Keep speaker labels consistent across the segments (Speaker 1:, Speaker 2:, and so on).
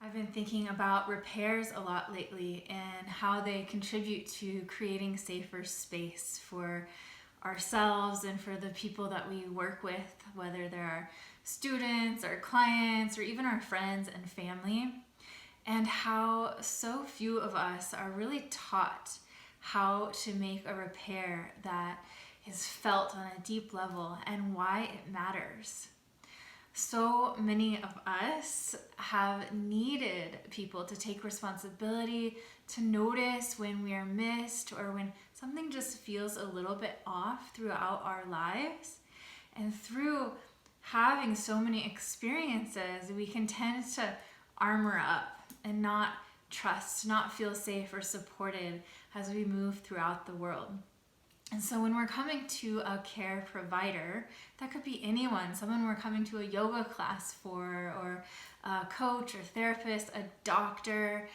Speaker 1: I've been thinking about repairs a lot lately and how they contribute to creating safer space for ourselves and for the people that we work with, whether they're our students or clients or even our friends and family, and how so few of us are really taught how to make a repair that is felt on a deep level and why it matters. So many of us have needed people to take responsibility, to notice when we are missed or when something just feels a little bit off throughout our lives. And through having so many experiences, we can tend to armor up and not trust, not feel safe or supported as we move throughout the world. And so when we're coming to a care provider, that could be anyone, someone we're coming to a yoga class for, or a coach or therapist, a doctor,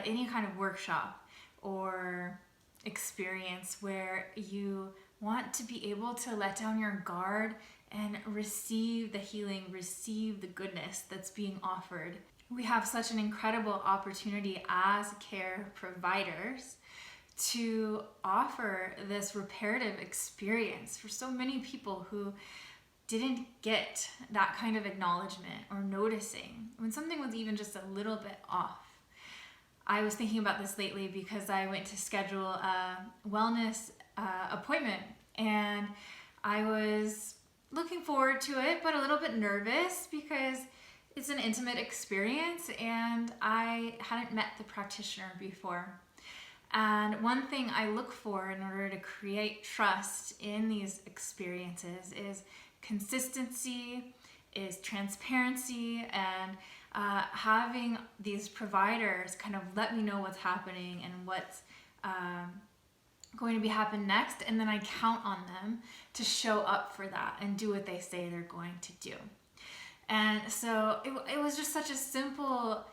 Speaker 1: any kind of workshop or experience where you want to be able to let down your guard and receive the healing, receive the goodness that's being offered. We have such an incredible opportunity as care providers to offer this reparative experience for so many people who didn't get that kind of acknowledgement or noticing when something was even just a little bit off. I was thinking about this lately because I went to schedule a wellness appointment, and I was looking forward to it, but a little bit nervous because it's an intimate experience and I hadn't met the practitioner before. And one thing I look for in order to create trust in these experiences is consistency, is transparency, and having these providers kind of let me know what's happening and what's going to be happen next, and then I count on them to show up for that and do what they say they're going to do. And so it was just such a simple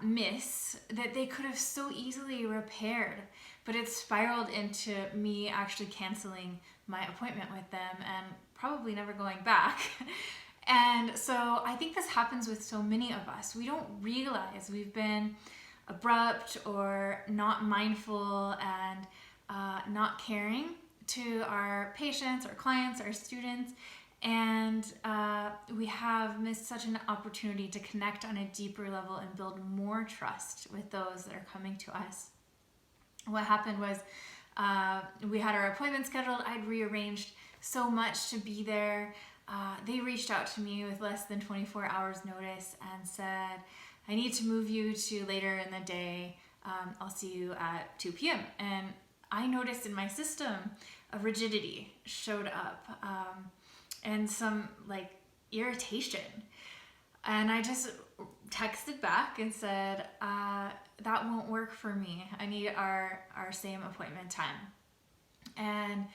Speaker 1: miss that they could have so easily repaired, but it spiraled into me actually canceling my appointment with them and probably never going back. And so I think this happens with so many of us. We don't realize we've been abrupt or not mindful and not caring to our patients, our clients, our students, and we have missed such an opportunity to connect on a deeper level and build more trust with those that are coming to us. What happened was we had our appointment scheduled. I'd rearranged so much to be there. They reached out to me with less than 24 hours notice and said, I need to move you to later in the day. I'll see you at 2 p.m. And I noticed in my system a rigidity showed up. And some irritation. And I just texted back and said, that won't work for me. I need our same appointment time. And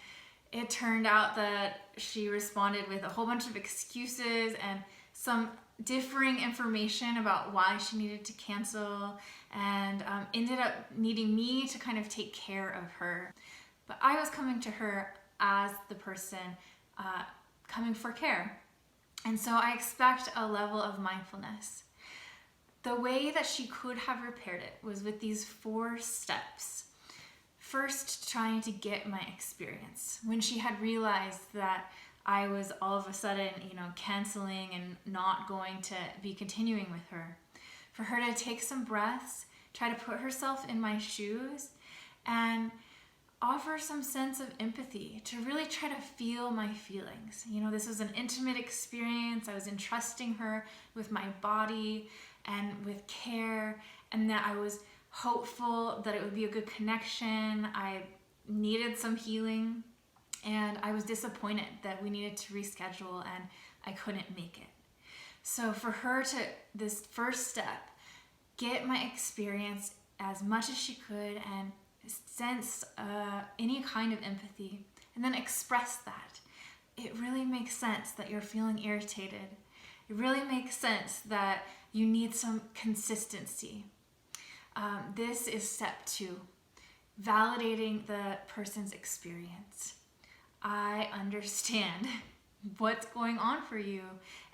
Speaker 1: it turned out that she responded with a whole bunch of excuses and some differing information about why she needed to cancel, and ended up needing me to kind of take care of her. But I was coming to her as the person coming for care. And so I expect a level of mindfulness. The way that she could have repaired it was with these 4 steps. First, trying to get my experience. When she had realized that I was all of a sudden, canceling and not going to be continuing with her. For her to take some breaths, try to put herself in my shoes, and offer some sense of empathy, to really try to feel my feelings. This was an intimate experience. I was entrusting her with my body and with care, and that I was hopeful that it would be a good connection. I needed some healing, and I was disappointed that we needed to reschedule and I couldn't make it. So for her to, this first step, get my experience as much as she could and sense any kind of empathy, and then express that. It really makes sense that you're feeling irritated. It really makes sense that you need some consistency. This is step 2, validating the person's experience. I understand what's going on for you,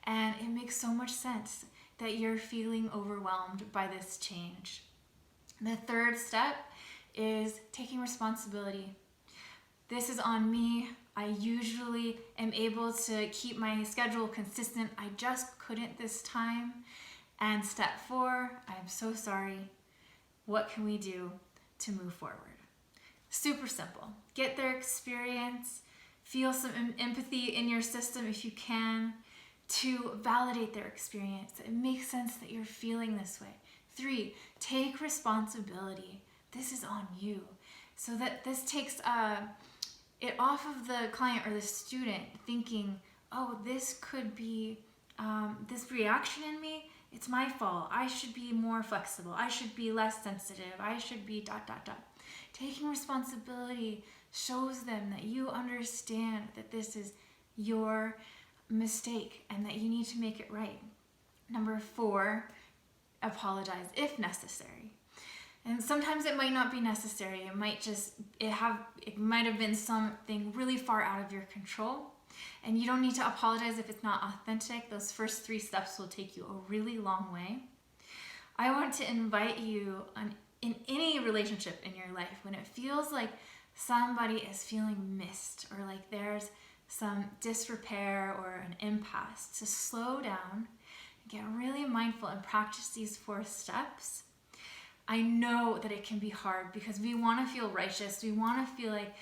Speaker 1: And it makes so much sense that you're feeling overwhelmed by this change. The third step is taking responsibility. This is on me. I usually am able to keep my schedule consistent. I just couldn't this time. And step 4, I'm so sorry. What can we do to move forward? Super simple. Get their experience. Feel some empathy in your system if you can, to validate their experience. It makes sense that you're feeling this way. 3, take responsibility. This is on you. So that this takes it off of the client or the student thinking, oh, this could be this reaction in me, it's my fault. I should be more flexible. I should be less sensitive. I should be ... Taking responsibility shows them that you understand that this is your mistake and that you need to make it right. Number 4, apologize if necessary. And sometimes it might not be necessary. It might have been something really far out of your control. And you don't need to apologize if it's not authentic. Those first 3 steps will take you a really long way. I want to invite you in any relationship in your life, when it feels like somebody is feeling missed or like there's some disrepair or an impasse, to slow down, get really mindful and practice these 4 steps. I know that it can be hard because we want to feel righteous. We want to feel like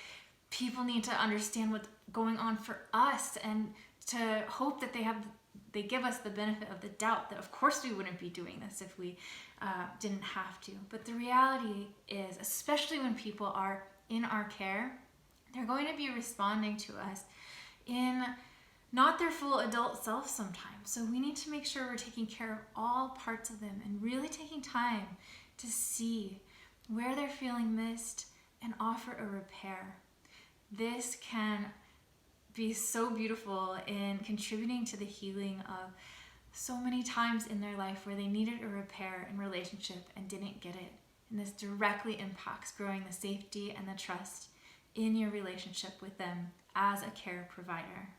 Speaker 1: people need to understand what's going on for us, and to hope that they give us the benefit of the doubt that of course we wouldn't be doing this if we didn't have to. But the reality is, especially when people are in our care, they're going to be responding to us in not their full adult self sometimes. So we need to make sure we're taking care of all parts of them and really taking time to see where they're feeling missed and offer a repair. This can be so beautiful in contributing to the healing of so many times in their life where they needed a repair in relationship and didn't get it. And this directly impacts growing the safety and the trust in your relationship with them as a care provider.